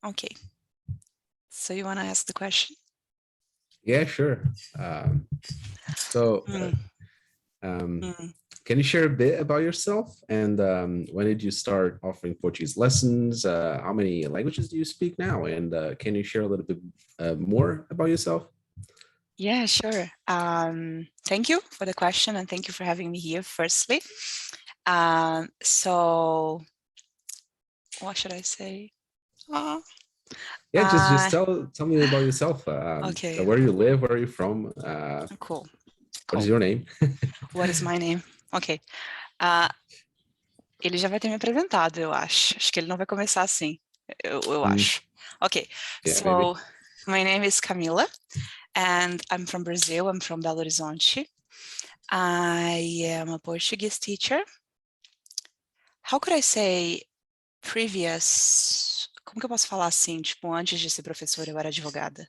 Okay. So you want to ask the question? Yeah, sure. So, can you share a bit about yourself? And when did you start offering Portuguese lessons? How many languages do you speak now? And can you share a little bit more about yourself? Yeah, sure. Thank you for the question and thank you for having me here, firstly. So what should I say? Uh, Yeah, just uh, tell me about yourself. okay, Where you live, where are you from? cool. What is Cool. your name? What is my name? Ok. Ele já vai ter me apresentado, eu acho. Acho que ele não vai começar assim. Eu acho. Ok. Yeah, So, maybe. my name is Camila, and I'm from Brazil. I'm from Belo Horizonte. I am a Portuguese teacher. How could I say previous? Como que eu posso falar assim? Tipo, antes de ser professora, eu era advogada.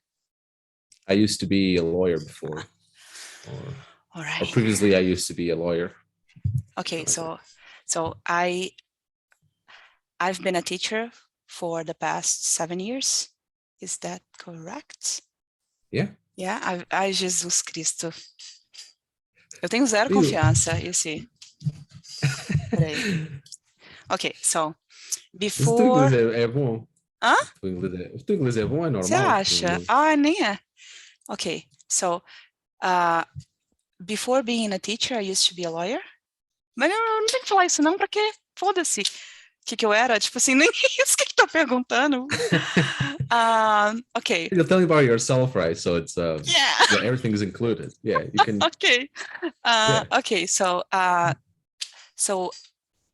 I used to be a lawyer before, All or right. previously I used to be a lawyer. Okay, Like that. so I've been a teacher for the past 7 years. Is that correct? Yeah. Yeah, ai, Jesus Cristo. Eu tenho zero Do you? confiança. E se? Peraí. Ok, so, Mas o teu inglês before... é bom. Hã? O teu inglês é bom, é Você normal. acha? Ah, nem é. Ok, so, before being a teacher, I used to be a lawyer. Mas eu não tenho que falar isso não, pra quê? Foda-se. O que eu era? Tipo assim, nem isso que tá perguntando. Ok. You're telling about yourself, right? So it's Yeah. yeah, everything is included. Yeah, you can. Okay. Yeah. Okay, so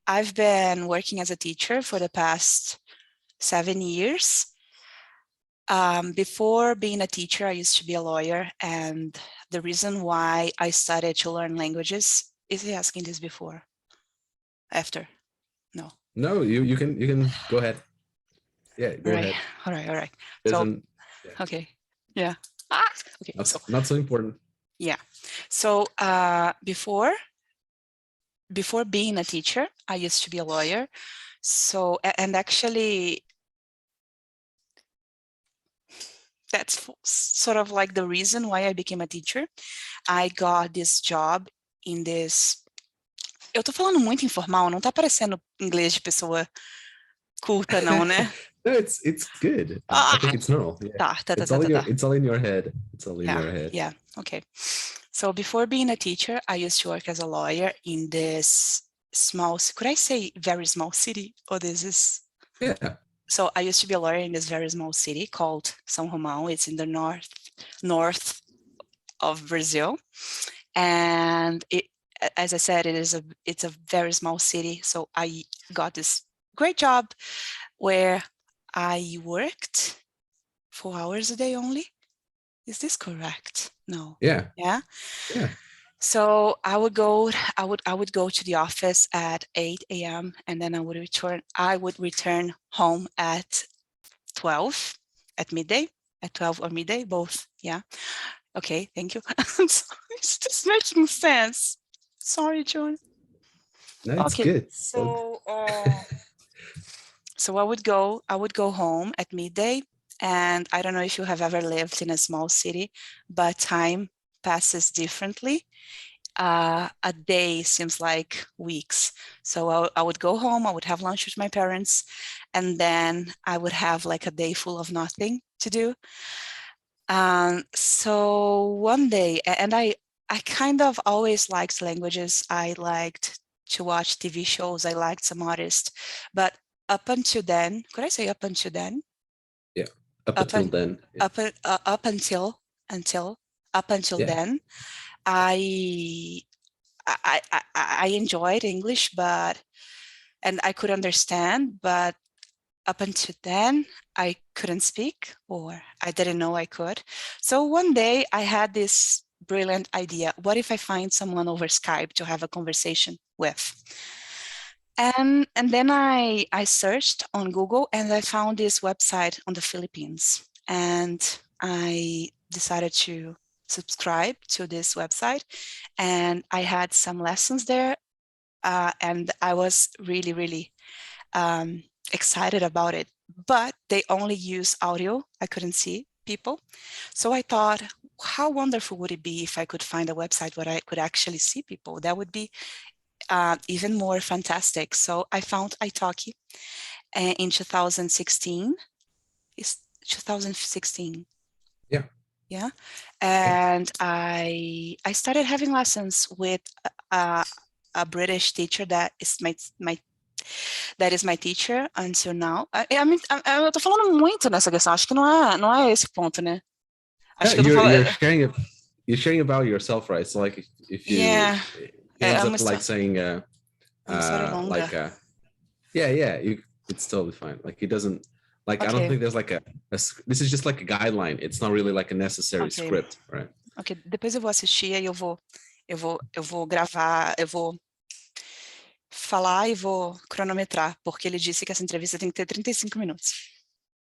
I've been working as a teacher for the past 7 years. Before being a teacher, I used to be a lawyer, and the reason why I started to learn languages, is he asking this before? After? No. No, you can go ahead. Yeah, All go right. ahead. All right. All right. So, Doesn't. Yeah, okay. Yeah. Okay. So, not so important. yeah. So, before being a teacher, I used to be a lawyer. So, and actually, that's sort of like the reason why I became a teacher. I got this job in this... Eu tô falando muito informal, não tá parecendo inglês de pessoa culta, não, né? No, it's good. I Ah, think it's normal. Yeah, tá. it's all in your head. It's all in Yeah, your head. yeah, okay. So before being a teacher, I used to work as a lawyer in this small, could I say very small city? Or this is... Yeah. So I used to be a lawyer in this very small city called São Romão. It's in the north of Brazil. And as I said, it's a very small city. So I got this great job where I worked 4 hours a day only. Is this correct? No. Yeah. Yeah. Yeah. So I would go to the office at 8 a.m. and then I would return home at 12 at midday, at 12 or midday, both. Yeah. Okay, thank you. So it's just making sense. Sorry, John. No, it's Okay, good. so I would go home at midday, and I don't know if you have ever lived in a small city, but time passes differently. A day seems like weeks. So I would go home, I would have lunch with my parents, and then I would have like a day full of nothing to do. So one day, and I kind of always liked languages. I liked to watch TV shows. I liked some artists, but up until then, could I say up until then? Yeah. Up until then. Yeah. Up until Yeah. then, I enjoyed English, and I could understand, but up until then, I couldn't speak, or I didn't know I could. So one day I had this brilliant idea. What if I find someone over Skype to have a conversation with? And then I searched on Google and I found this website on the Philippines. And I decided to subscribe to this website. And I had some lessons there. And I was really, really excited about it, but they only use audio. I couldn't see people. So I thought, how wonderful would it be if I could find a website where I could actually see people? That would be even more fantastic. So I found Italki in 2016. It's 2016. Yeah. Yeah. Yeah. And I started having lessons with a British teacher that is my teacher until now. Eu tô falando muito nessa questão. Acho que não é esse ponto, né? Yeah, Acho que eu tô falando. you're sharing about yourself, right? So like if you Yeah. he ends up like saying É uma história longa. like yeah, it's totally fine. Like he doesn't like I don't Ok, think there's like this is just like a guideline. It's not really like a necessary ok. script, right? Ok, depois eu vou assistir e eu vou gravar, eu vou falar e vou cronometrar, porque ele disse que essa entrevista tem que ter 35 minutos.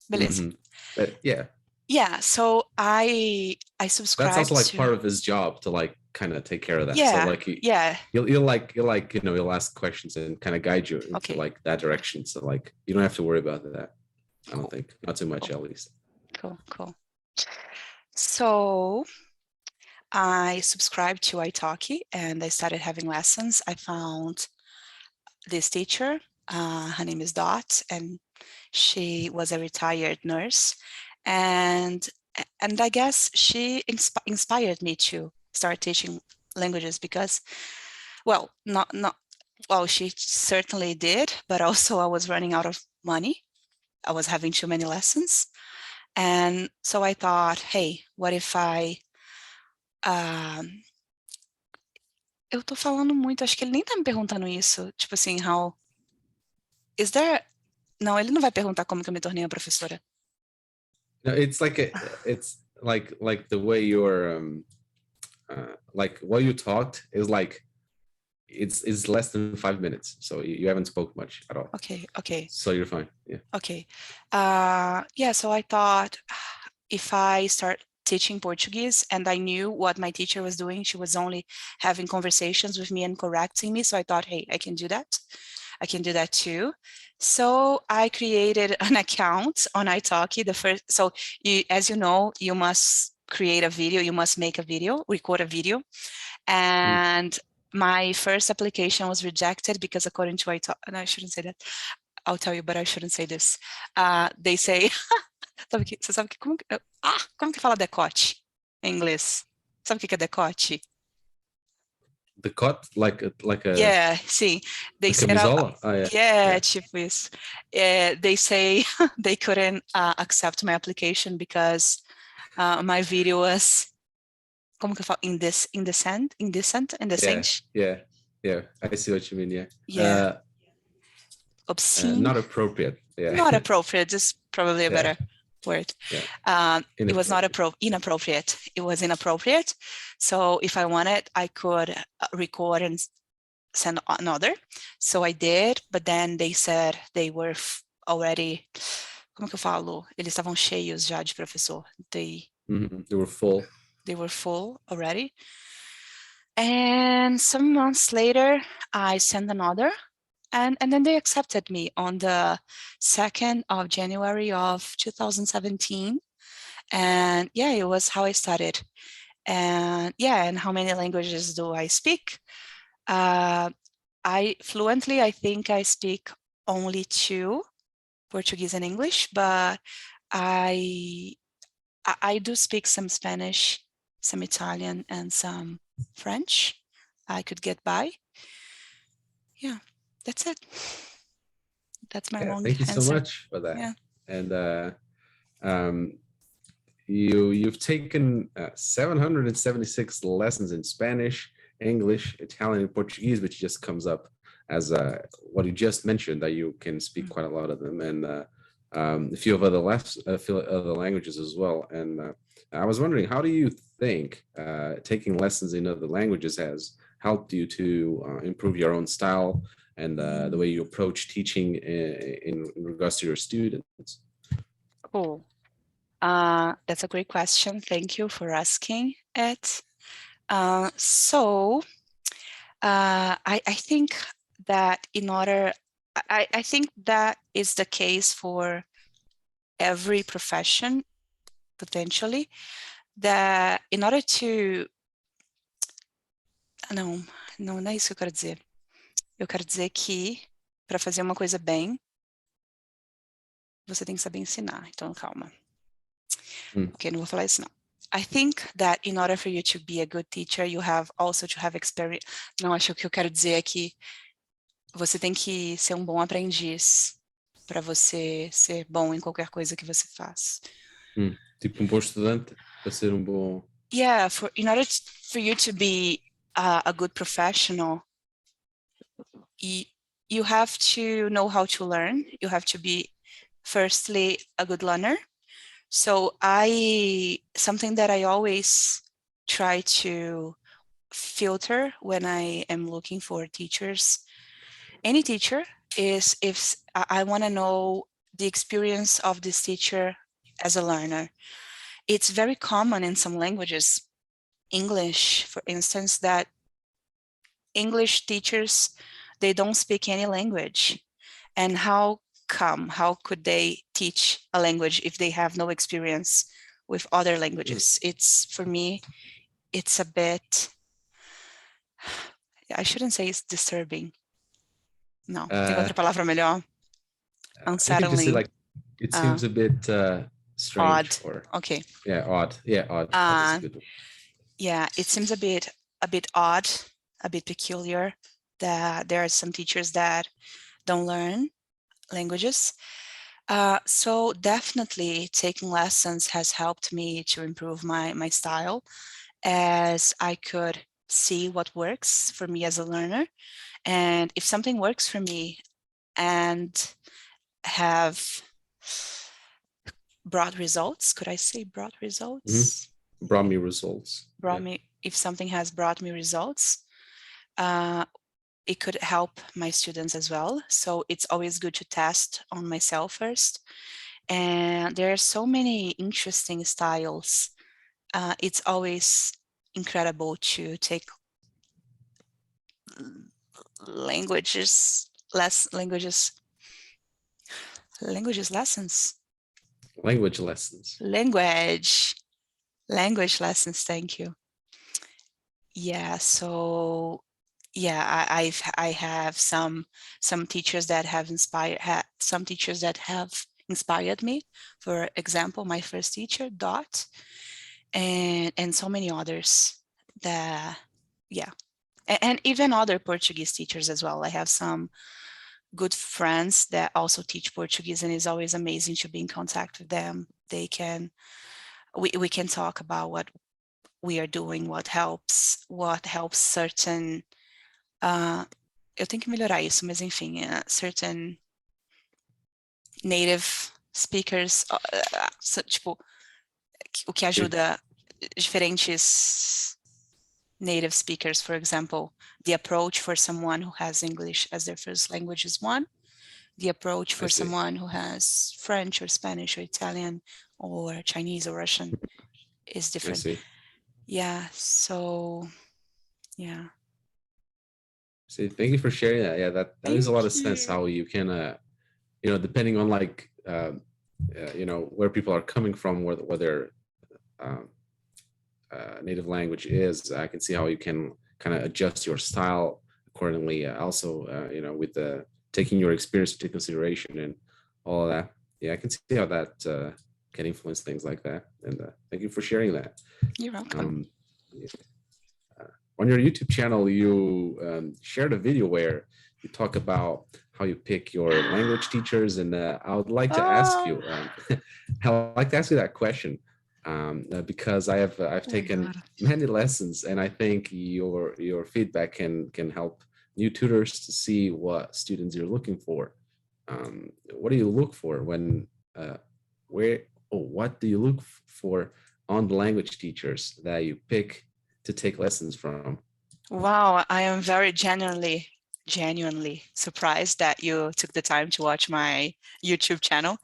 Beleza. But yeah, Yeah, so I that's subscribe also like to, part of his job to like kind of take care of that. So yeah, like yeah, he'll ask questions and kind of guide you into okay, like that direction. So like you don't have to worry about that. I don't cool, think not too much cool, at least. cool. So I subscribed to Italki and I started having lessons. I found this teacher, her name is Dot, and she was a retired nurse. And I guess she inspired me to start teaching languages because, well, well, she certainly did, but also I was running out of money. I was having too many lessons. And so I thought, hey, what if eu tô falando muito, acho que ele nem tá me perguntando isso. Tipo assim, how is there. Não, ele não vai perguntar como que eu me tornei uma professora. No, it's like the way you're like what you talked is like it's less than 5 minutes, so you haven't spoke much at all. Okay. So you're fine. Yeah. Okay. Yeah, so I thought if I start teaching Portuguese and I knew what my teacher was doing, she was only having conversations with me and correcting me. So I thought, hey, I can do that. I can do that too. So I created an account on Italki. So as you know, you must create a video, you must make a video, record a video. And my first application was rejected because according to Italki, and I shouldn't say that. I'll tell you, but I shouldn't say this. They say, você sabe que como que fala decote em inglês? Sabe o que é decote? The cut like a Yeah, sim. They like a said, camisola. Oh yeah. yeah, tipo isso. They say they couldn't accept my application because my video was, como que eu falo? Indecent? Yeah. I see what you mean. Yeah. Yeah. Obscene? Not appropriate. Yeah. Not appropriate, just probably a Yeah. better word. Yeah. It was not inappropriate. It was inappropriate. So if I wanted, I could record and send another. So I did, but then they said they were already, como que eu falo? Eles estavam cheios já de professor. They were full. They were full already. And some months later, I sent another. And then they accepted me on the 2nd of January of 2017. And yeah, it was how I started. And yeah, and how many languages do I speak? I think I speak only 2, Portuguese and English, but I do speak some Spanish, some Italian, and some French. I could get by. Yeah, that's it. That's my long Thank you answer. so much for that. Yeah. And you've taken 776 lessons in Spanish, English, Italian, and Portuguese, which just comes up as what you just mentioned, that you can speak quite a lot of them, and a few of other languages as well. And I was wondering, how do you think taking lessons in other languages has helped you to improve your own style and the way you approach teaching in regards to your students? Cool. That's a great question. Thank you for asking it. I think that in order, I think that is the case for every profession, potentially, that in order to... Não, não é isso que eu quero dizer. Eu quero dizer que para fazer uma coisa bem, você tem que saber ensinar. Então, calma. Ok, não vou falar isso não. I think that in order for you to be a good teacher, you have also to have experience. Não, acho que o que eu quero dizer é que você tem que ser um bom aprendiz para você ser bom em qualquer coisa que você faz. Tipo bom estudante para ser bom. Yeah, in order for you to be a good professional, you have to know how to learn. You have to be, firstly, a good learner. So something that I always try to filter when I am looking for teachers, any teacher, is if I want to know the experience of this teacher as a learner. It's very common in some languages, English, for instance, that English teachers, they don't speak any language. And how come? How could they teach a language if they have no experience with other languages? It's, for me, it's a bit, I shouldn't say it's disturbing. No, tem outra palavra melhor? I could just say Unsettling. like it seems a bit strange Odd. or Okay. yeah, odd. Yeah, odd. Odd is a good one. Yeah, it seems a bit odd, a bit peculiar that there are some teachers that don't learn languages. So definitely taking lessons has helped me to improve my style, as I could see what works for me as a learner. And if something works for me and have brought results, could I say brought results? Brought me results. If something has brought me results, it could help my students as well. So it's always good to test on myself first. And there are so many interesting styles. It's always incredible to take languages lessons. Language lessons, thank you. Yeah, so yeah, I have some teachers that have inspired me. For example, my first teacher, Dot, and so many others that, yeah, and even other Portuguese teachers as well. I have some good friends that also teach Portuguese, and it's always amazing to be in contact with them. We can talk about what we are doing, what helps certain, eu tenho que melhorar isso, mas enfim, certain native speakers, tipo, o que ajuda diferentes native speakers. For example, the approach for someone who has English as their first language is one. The approach for someone who has French or Spanish or Italian or Chinese or Russian is different. I see. Yeah, so yeah. See, thank you for sharing that. Yeah, that makes a lot of sense how you can, depending on like, where people are coming from, where their native language is, I can see how you can kind of adjust your style accordingly. Also, with taking your experience into consideration and all of that. Yeah, I can see how that can influence things like that. And thank you for sharing that. You're welcome. On your YouTube channel, you shared a video where you talk about how you pick your language teachers, and I would like to ask you, that question, because I've taken many lessons, and I think your feedback can help new tutors to see what students you're looking for. What do you look for when what do you look for on the language teachers that you pick to take lessons from? Wow, I am very genuinely surprised that you took the time to watch my YouTube channel.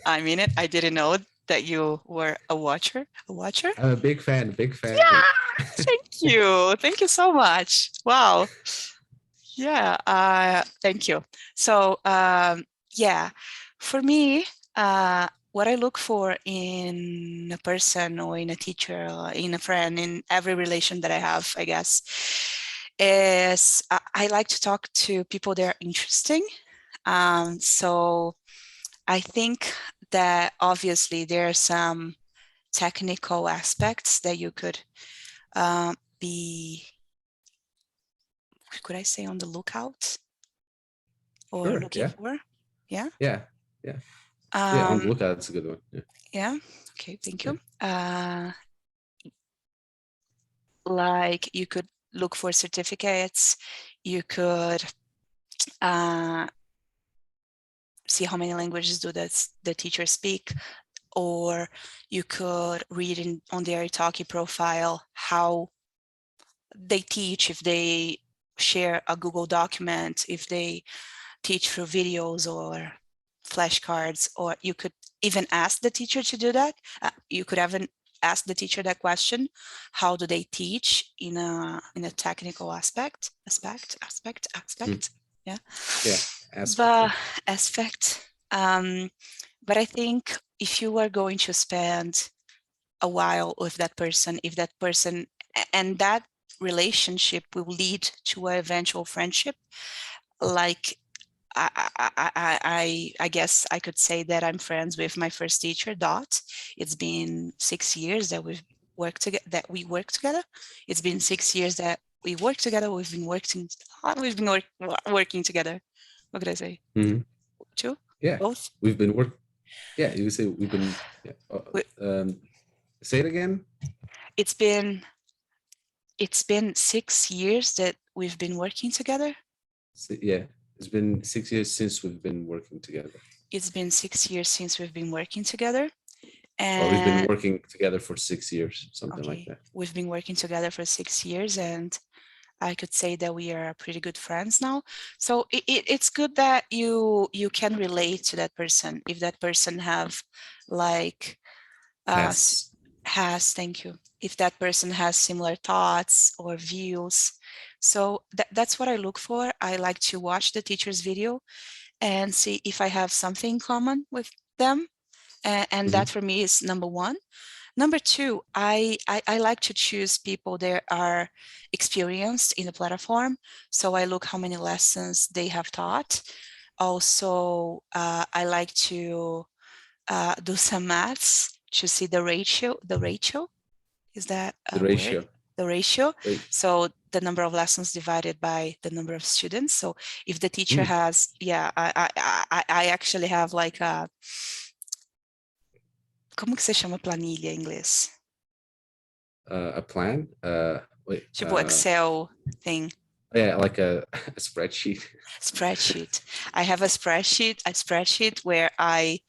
I mean it. I didn't know that you were a watcher. I'm a big fan. Yeah, thank you. Thank you so much. Wow. Yeah, thank you. So, yeah, for me, what I look for in a person or in a teacher or in a friend, in every relation that I have, I guess, is I like to talk to people that are interesting. So I think that obviously there are some technical aspects that you could be, could I say, on the lookout or Sure. looking Yeah. for? Yeah. Yeah. Yeah. Yeah. On the Um, lookout. That's a good one. Yeah. yeah. Okay. Thank Yeah. you. Like you could look for certificates. You could see how many languages do the teacher speak, or you could read on their Italki profile how they teach, if they share a Google document, if they teach through videos or flashcards, or you could even ask the teacher to do that. You could even ask the teacher that question: how do they teach in a technical aspect? Mm. Yeah, Yeah. Aspect. but Yeah. aspect. But I think if you are going to spend a while with that person, if that person and that relationship will lead to an eventual friendship, like I guess I could say that I'm friends with my first teacher, Dot. It's been 6 years that we work together. It's been 6 years that we work together. Working together. What could I say? Mhm. Two, Yeah. both. We've been working. Yeah. You say we've been. Yeah. Say it again. It's been 6 years that we've been working together. Yeah. It's been 6 years since we've been working together. It's been 6 years since we've been working together. Or we've been And working together for 6 years, something like okay, that. we've been working together for 6 years, and I could say that we are pretty good friends now. So it's good that you can relate to that person if that person have like Pasts. thank you, if that person has similar thoughts or views. So that's what I look for. I like to watch the teacher's video and see if I have something in common with them. And Mhm. that for me is number one. Number two, I like to choose people that are experienced in the platform. So I look how many lessons they have taught. Also, I like to do some maths to see the ratio. The ratio, is that The a word? ratio. The ratio. Right. So the number of lessons divided by the number of students. So if the teacher Mm. has, yeah, I actually have like a, como que se chama planilha em inglês? A plan. Wait. Tipo Excel thing, Yeah, like a spreadsheet. spreadsheet. I have a spreadsheet where I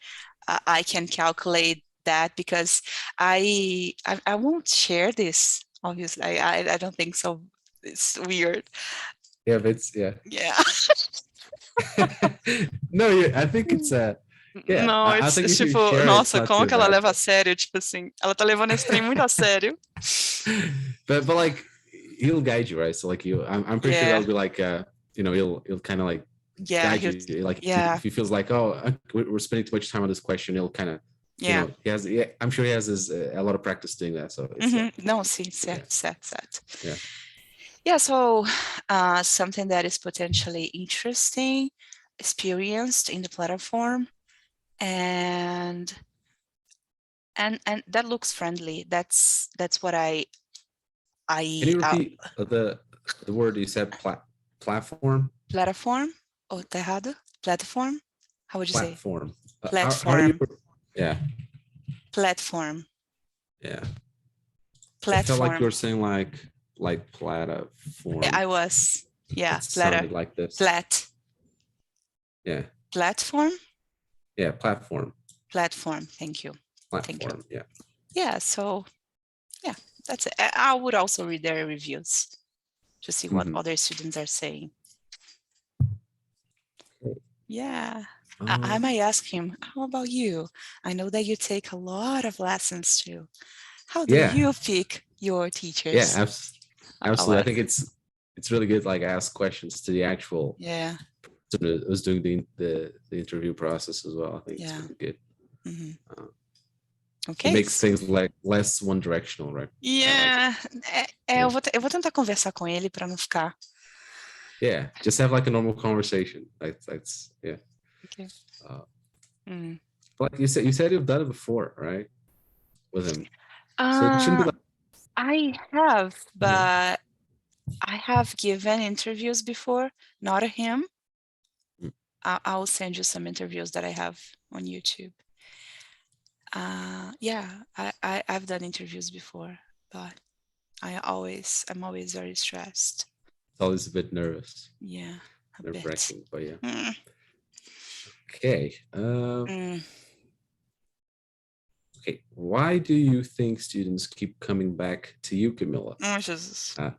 can calculate that, because I won't share this. Obviously, I don't think so. It's weird. Yeah, but it's yeah. Yeah. No, yeah, I think it's yeah. Não, I think it's if you tipo, share, it's nossa, not como too que ela bad. leva a sério? Tipo assim, ela tá levando esse trem muito a sério. But like he'll guide you, right? So like I'm pretty sure Yeah, that'll be like he'll kind of like yeah, guide you. Like yeah, if he feels like we're spending too much time on this question, he'll kind of yeah. he has yeah, I'm sure he has a lot of practice doing that. So it's Não, sim, yeah, certo. yeah. Yeah, so something that is potentially interesting, experienced in the platform, and that looks friendly. That's what Can I you repeat the word you said? Platform. platform. Oh, tá errado? Platform. How would you say? Platform. How do you? Platform. Yeah, Platform. yeah. It felt like you Platform. were saying like platform. I was, yeah, It sounded like this. plat Yeah, platform. yeah. Platform. Platform. Thank you. Platform. Yeah. Yeah. So yeah, that's it. I would also read their reviews to see what Mhm. other students are saying. Yeah. I Um, might ask him, how about you? I know that you take a lot of lessons too. How do yeah, you pick your yeah. teachers? I Absolutely. I wanna, think it's it's really good. Like ask questions to the actual Yeah. person who was doing the interview process as well. I think it's Yeah. really good. Mhm. It Ok. makes things like less one directional, right? I like it. Yeah. Yeah. Eu vou tentar conversar com ele para não ficar. Yeah, just have like a normal conversation. That's yeah. Okay. Uh, Mm. But you said you've done it before, right? With him, so it shouldn't be Uh, like. I have, Yeah. but I have given interviews before, not to him. Mm. I'll send you some interviews that I have on YouTube. Yeah, I've done interviews before, but I'm always very stressed. It's always a bit nervous, Yeah, a nerve bit. wracking, but yeah. Mm, Okay. mm. Okay. Why do you think students keep coming back to you, Camilla? Oh, Jesus. Uh,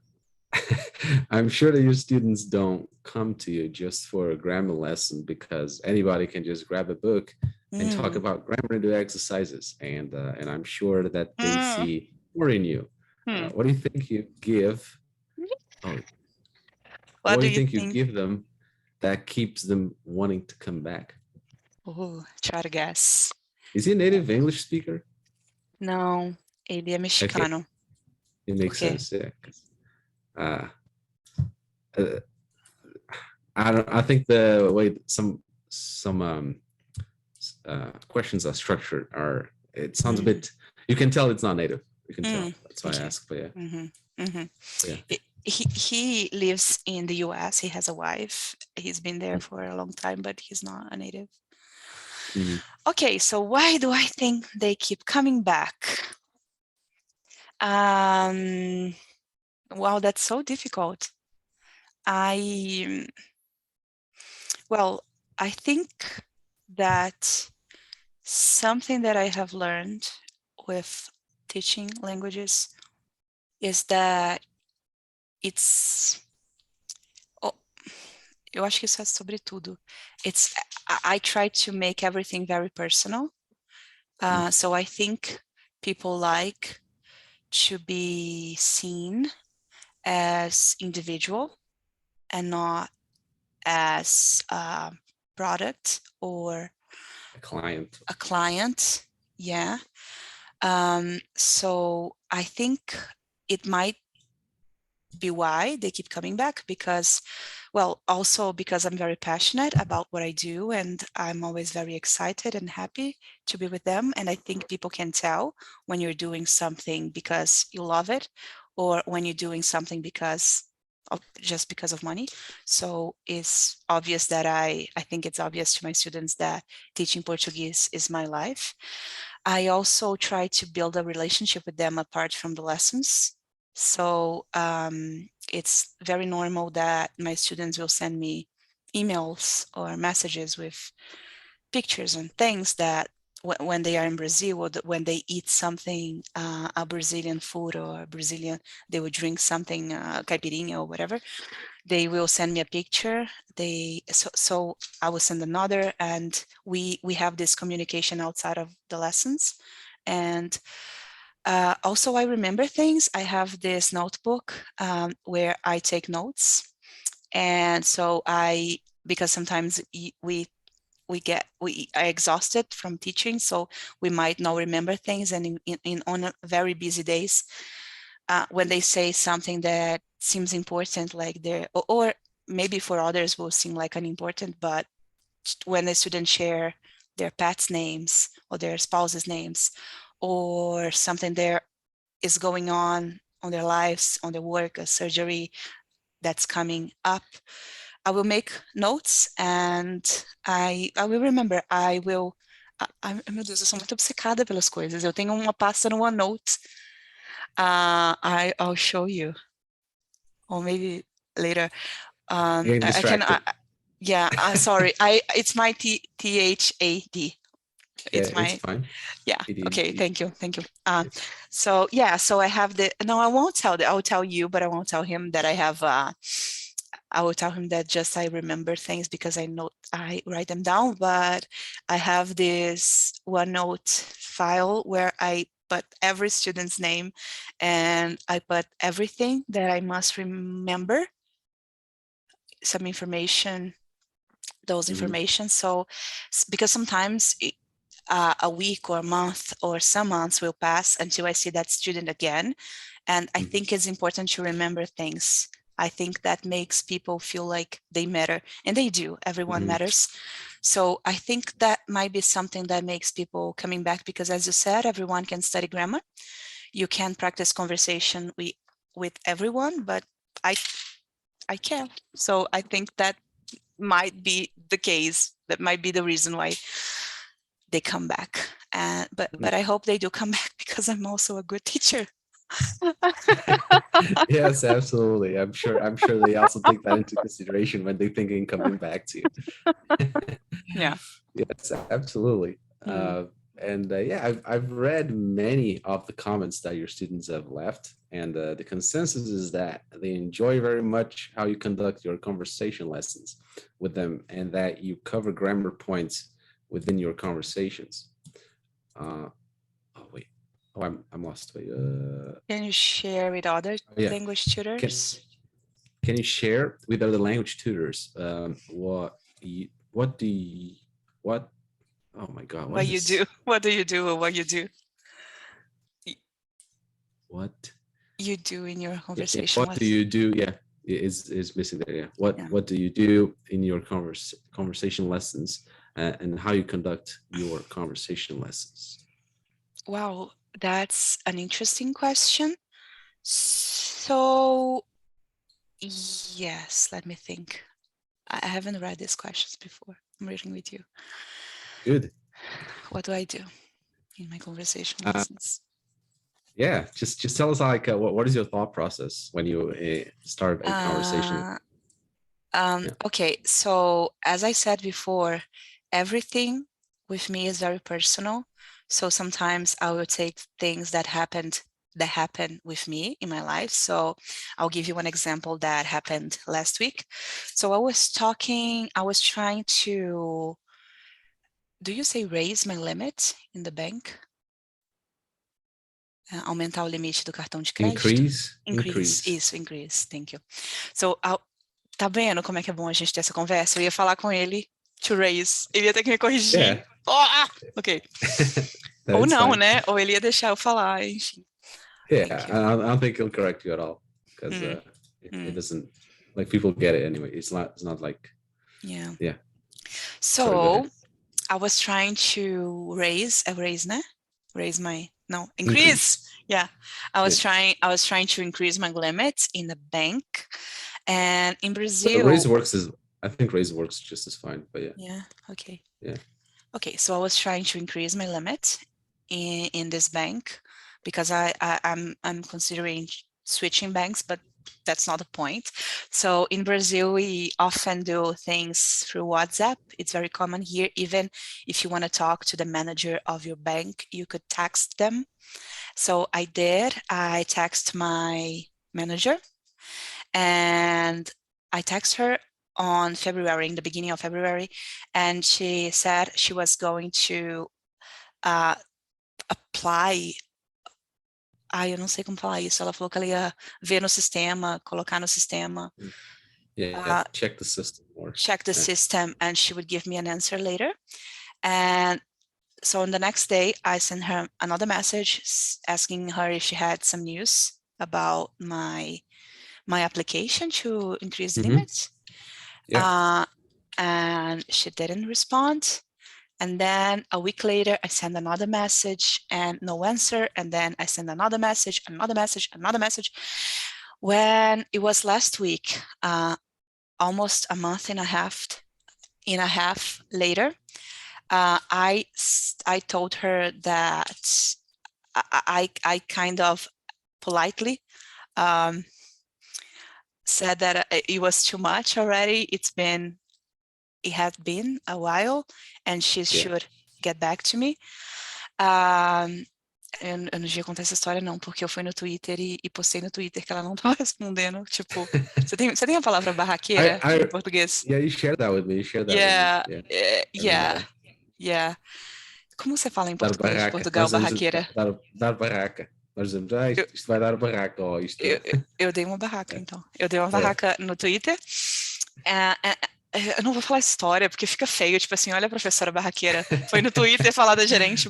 I'm sure that your students don't come to you just for a grammar lesson because anybody can just grab a book and talk Mm, about grammar and do exercises, and I'm sure that they mm, see more in you. hmm. What do you think you give? Oh, What what do do you you think you think? give them that keeps them wanting to come back? Oh, try to guess. Is he a native English speaker? Não, ele é Okay, mexicano. it Por makes quê? sense. Yeah. Uh, uh, I don't. I think the way some questions are structured are. It sounds a Mm, bit. You can tell it's not native. You can tell. That's why I okay. ask. But yeah, yeah. He lives in the US. He has a wife. He's been there Mm. for a long time, but he's not a native. Mhm. Okay, so why do I think they keep coming back? Wow, that's so difficult. Well, I think that something that I have learned with teaching languages is that it's oh, eu acho que isso é sobre tudo. I try to make everything very personal. So I think people like to be seen as individual and not as a product or A client. a client. Yeah. So I think it might be why they keep coming back because, well, also because I'm very passionate about what I do and I'm always very excited and happy to be with them. And I think people can tell when you're doing something because you love it or when you're doing something just because of money. So it's obvious that I think it's obvious to my students that teaching Portuguese is my life. I also try to build a relationship with them apart from the lessons. So it's very normal that my students will send me emails or messages with pictures and things that when they are in Brazil or when they eat something, a Brazilian food or Brazilian, they would drink something, caipirinha or whatever, they will send me a picture. So I will send another, and we have this communication outside of the lessons. And also I remember things. I have this notebook where I take notes. And so because sometimes we are exhausted from teaching, so we might not remember things. And on very busy days, when they say something that seems important, like or maybe for others will seem like unimportant, but when the students share their pets' names or their spouses' names, or something there is going on their lives, on their work, a surgery that's coming up, I will make notes and I will remember. Meu Deus, eu sou muito obcecada pelas coisas. Eu tenho uma pasta no OneNote. I'll show you, or maybe later. Getting I can. distracted. Yeah. Sorry. It's my THAD. Yeah, It's it's my fine. yeah. Okay. ADHD. Thank you. Thank you. So yeah. So I have the. No, I won't tell. I will tell you, but I won't tell him that I have. I will tell him that just I remember things because I write them down. But I have this OneNote file where I put every student's name, and I put everything that I must remember some information, those Mhm. information. So because sometimes a week or a month or some months will pass until I see that student again. And I Mhm. think it's important to remember things. I think that makes people feel like they matter, and they do. Everyone Mhm. matters. So I think that might be something that makes people coming back, because as you said, everyone can study grammar. You can practice conversation with everyone, but I can't. So I think that might be the case. That might be the reason why they come back. But I hope they do come back, because I'm also a good teacher. Yes, absolutely. I'm sure they also take that into consideration when they're thinking coming back to you. Yeah. Yes, absolutely. And yeah, I've read many of the comments that your students have left, and the consensus is that they enjoy very much how you conduct your conversation lessons with them, and that you cover grammar points within your conversations. Oh wait, I'm lost. Wait, Can you share with other yeah. language Can tutors can you share with other language tutors what do you what oh my god, what what is you do? this? What do you do, or what you do? What? You do in your Yeah, conversation what do with? you do? Yeah, is missing there. Yeah, Yeah. what do you do in your conversation lessons, and how you conduct your conversation lessons? Wow, that's an interesting question. So yes, let me think. I haven't read these questions before. I'm reading with you. Good. What do I do in my conversation Uh, lessons? yeah, just tell us like what is your thought process when you start a conversation? Uh, Yeah. okay, so as I said before, everything with me is very personal. So sometimes I will take things that happen with me in my life. So I'll give you one example that happened last week. So I was trying to, do you say raise my limit in the bank? Aumentar o limite do cartão de crédito? Increase, isso, increase, thank you. So, tá vendo como é que é bom a gente ter essa conversa? Eu ia falar com ele to raise, ele ia ter que me corrigir. Yeah. Ok. No, Ou it's não, fine. né? Ou ele ia deixar eu falar, enfim. Yeah, I don't think he'll correct you at all, because it doesn't, like, people get it anyway. It's not like, Yeah. yeah. Sorry, go So, ahead. I was trying to raise, né? Raise my, no, Increase. Yeah. I was Yeah. trying to increase my limit in the bank. And in But Brazil, I think raise works just as fine, but yeah. yeah, okay. Yeah. Okay, so I was trying to increase my limit in this bank, because I'm considering switching banks, but that's not the point. So in Brazil, we often do things through WhatsApp. It's very common here. Even if you want to talk to the manager of your bank, you could text them. So I did. I text my manager, and I text her on February, in the beginning of February, and she said she was going to apply. Eu não sei como falar isso. Ela falou que ela ia ver no sistema, colocar no sistema. Yeah, check the system more. Check the system, and she would give me an answer later. And so on the next day, I sent her another message asking her if she had some news about my application to increase the limits. Yeah. And she didn't respond. And then a week later, I sent another message and no answer. And then I sent another message, another message, another message. When it was last week, almost a month and a half later, I told her that I kind of politely said that it was too much already. It had been a while, and she should get back to me. Eu não devia contar essa história, não, porque eu fui no Twitter e postei no Twitter que ela não estava respondendo. Tipo, você tem a palavra barraqueira em português? Yeah, you shared that with me. Yeah, with me. yeah, yeah. Como você fala em Dar português de barraca. Portugal, Nós dizemos barraqueira? dar barraca. Nós dizemos, isto vai dar barraca, ou isto. Eu dei uma barraca, então. Eu dei uma barraca no Twitter. Eu não vou falar história, porque fica feio, tipo assim, olha a professora barraqueira, foi no Twitter falar da gerente.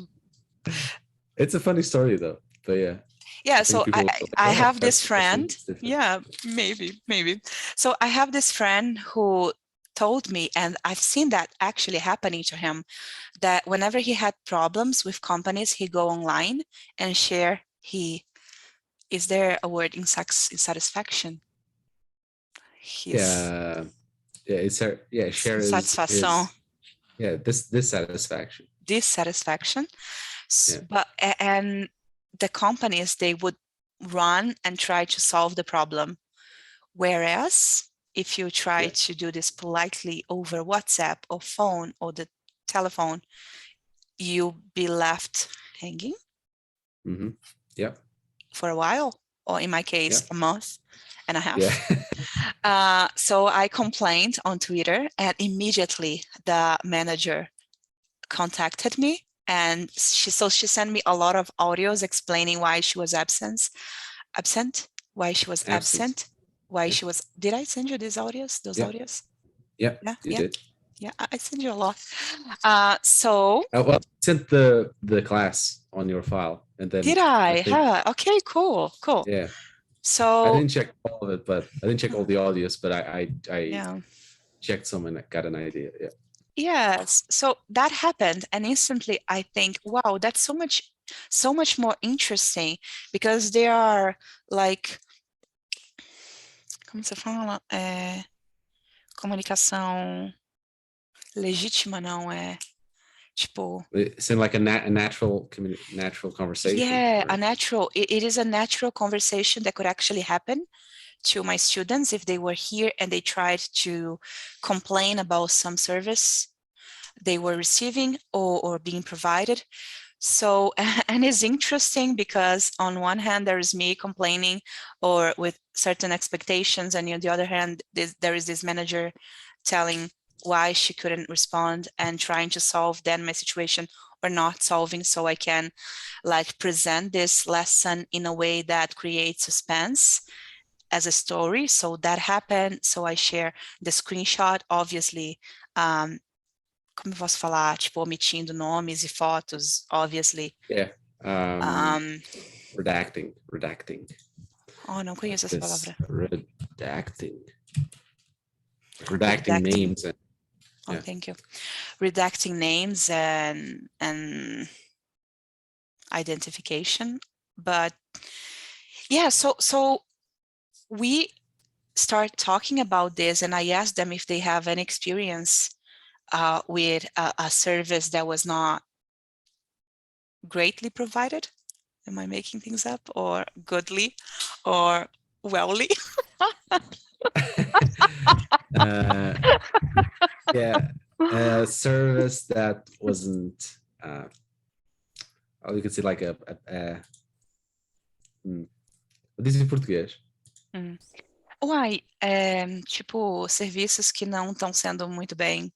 It's a funny story though, but yeah. Yeah, I think so people will be like, I oh, have this friend. it's different. Yeah, maybe. So I have this friend who told me, and I've seen that actually happening to him, that whenever he had problems with companies, he go online and share. Is there a word insatisfaction? Yeah, it's her. Yeah, share Insatisfação. dissatisfaction. Dissatisfaction. Yeah. But and the companies, they would run and try to solve the problem. Whereas if you try to do this politely over WhatsApp or phone or the telephone, you'll be left hanging for a while, or in my case, a month and a half. Yeah. So I complained on Twitter, and immediately the manager contacted me, and she sent me a lot of audios explaining why she was absent, why she was absent, why she was. Did I send you these audios? Those audios? Yeah, you did. Yeah, I send you a lot. So well, sent the class on your file, and then did I? think, Okay, cool. Yeah. So I didn't check all of it, but I didn't check all the audios, but I yeah. checked some and I got an idea. Yeah. Yes. So that happened, and instantly I think, wow, that's so much more interesting, because they are like, como você fala? Comunicação legítima, não é? Tipo, It's in like a natural conversation. yeah, right? it is a natural conversation that could actually happen to my students if they were here and they tried to complain about some service they were receiving or being provided. So, and it's interesting because on one hand, there is me complaining or with certain expectations, and on the other hand, there is this manager telling why she couldn't respond and trying to solve then my situation or not solving, so I can like present this lesson in a way that creates suspense as a story. So that happened. So I share the screenshot, obviously. Como eu posso falar? Tipo, omitindo nomes e fotos, obviously. Yeah. Redacting. Oh, não conheço essa palavra. Redacting names. Oh, thank you. Redacting names and identification. But yeah, so we start talking about this, and I asked them if they have any experience with a service that was not greatly provided. Am I making things up? Or goodly or wellly? Yeah, a service that wasn't you could say like diz em português. Uai, tipo, serviços que não estão sendo muito bem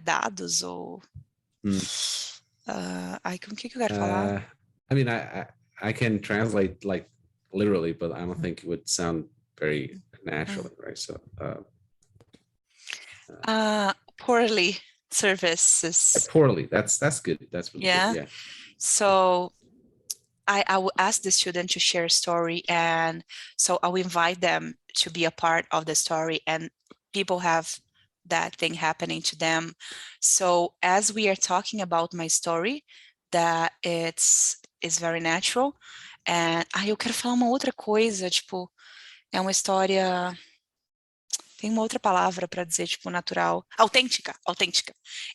dados, ou como que eu quero falar? I mean, I can translate like literally, but I don't think it would sound very naturally, right? So poorly services. Poorly. That's good. That's really Yeah. good. Yeah. So I will ask the student to share a story, and so I will invite them to be a part of the story, and people have that thing happening to them. So as we are talking about my story, that is very natural. And eu quero falar uma outra coisa, tipo, é uma história, tem uma outra palavra para dizer, tipo, natural, autêntica.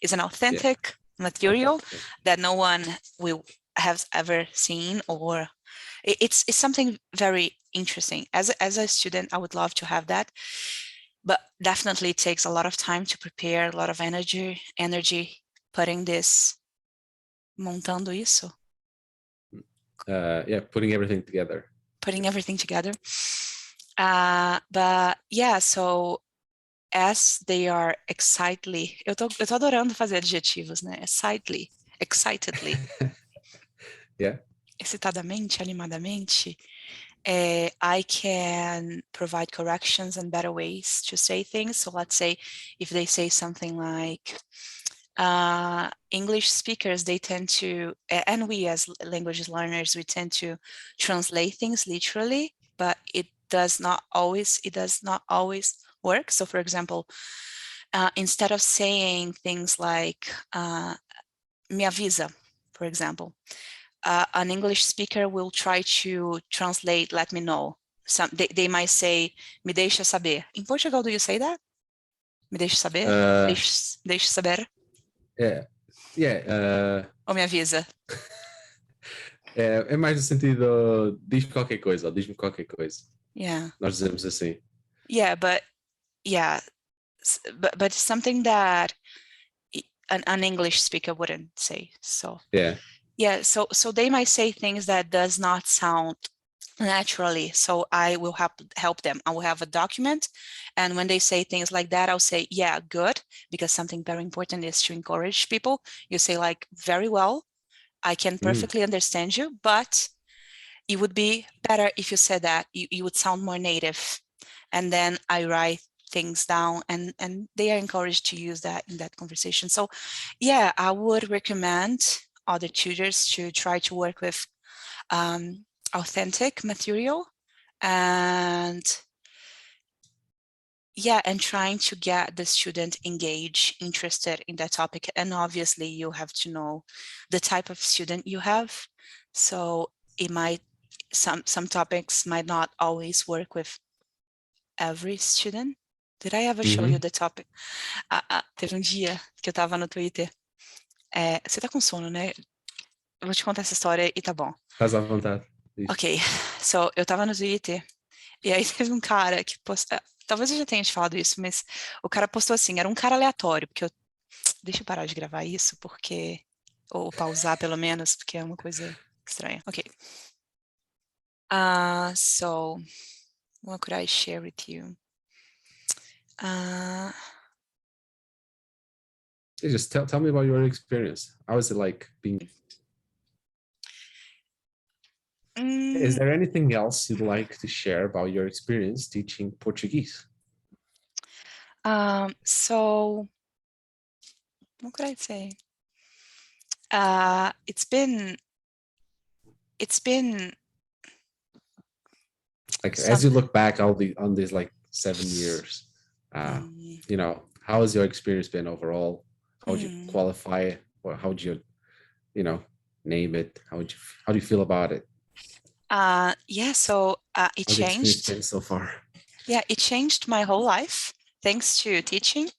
Is an authentic material that no one will have ever seen, or it's something very interesting. As a student, I would love to have that, but definitely it takes a lot of time to prepare, a lot of energy putting this, montando isso. Putting everything together. But yeah, so as they are excitedly, eu tô adorando fazer adjetivos, né? Excitedly. Yeah. Excitadamente, animadamente. I can provide corrections and better ways to say things. So let's say if they say something like, English speakers, they tend to, and we as language learners, we tend to translate things literally, but it does not always work. So for example, instead of saying things like, me avisa, for example, an English speaker will try to translate, let me know. They might say, me deixa saber. In Portugal, do you say that? Me deixa saber? Deixa saber? Yeah, yeah. Ou me avisa? É mais no sentido, diz-me qualquer coisa, ou diz-me qualquer coisa. Yeah. Nós dizemos assim. Yeah, but but something that an English speaker wouldn't say. So yeah, so they might say things that does not sound naturally. So I will help them. I will have a document, and when they say things like that, I'll say, yeah, good, because something very important is to encourage people. You say like, very well, I can perfectly understand you, but it would be better if you said that. You would sound more native. And then I write things down, and they are encouraged to use that in that conversation. So yeah, I would recommend other tutors to try to work with authentic material, and yeah, and trying to get the student engaged, interested in that topic. And obviously you have to know the type of student you have. So it might, some topics might not always work with every student. Did I ever show you the topic? Teve um dia que eu tava no Twitter. Você tá com sono, né? Eu vou te contar essa história e tá bom. Faz à vontade. Ok, so eu tava no Twitter e aí teve um cara que postou, talvez eu já tenha te falado isso, mas o cara postou assim, era um cara aleatório, porque deixa eu parar de gravar isso, porque, ou pausar pelo menos, porque é uma coisa estranha. Ok. So, what could I share with you? Just tell me about your experience. How is it like being? Is there anything else you'd like to share about your experience teaching Portuguese? So, what could I say? It's been like as you look back on these like 7 years, you know, how has your experience been overall? How would you qualify it, or how would you know, name it? How do you feel about it? Yeah, so it How's the experience changed. been so far? Yeah, it changed my whole life thanks to teaching.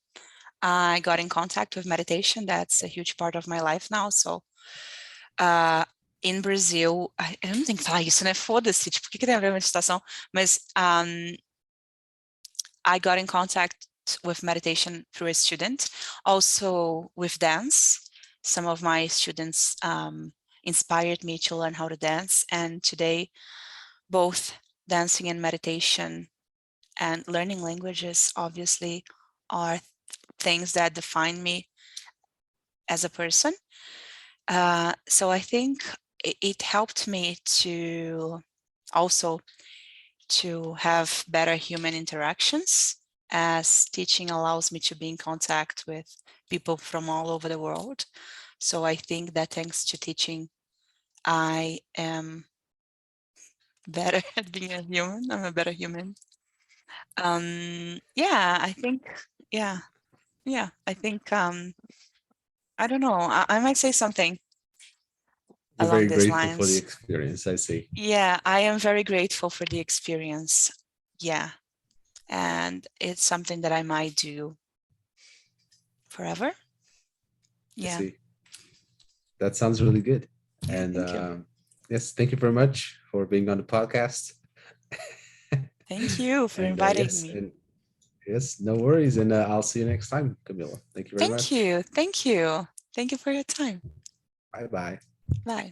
I got in contact with meditation. That's a huge part of my life now. So in Brazil, eu não tenho que falar isso, né? Foda-se, tipo, o que tem a ver com meditação? Mas I got in contact with meditation through a student, also with dance. Some of my students inspired me to learn how to dance, and today both dancing and meditation and learning languages obviously are things that define me as a person. So I think it helped me to also to have better human interactions, as teaching allows me to be in contact with people from all over the world. So I think that thanks to teaching, I am better at being a human. I'm a better human. Yeah, I think, yeah, I think, I don't know, I might say something You're along very these grateful for the lines. experience, I see. Yeah, I am very grateful for the experience. Yeah. And it's something that I might do forever. Yeah. I see. That sounds really good. Yeah, And thank you. yes, thank you very much for being on the podcast. Thank you for And inviting me. and yes, no worries. And I'll see you next time, Camila. Thank you very much. Thank you. Thank you. Thank you for your time. Bye-bye. Bye.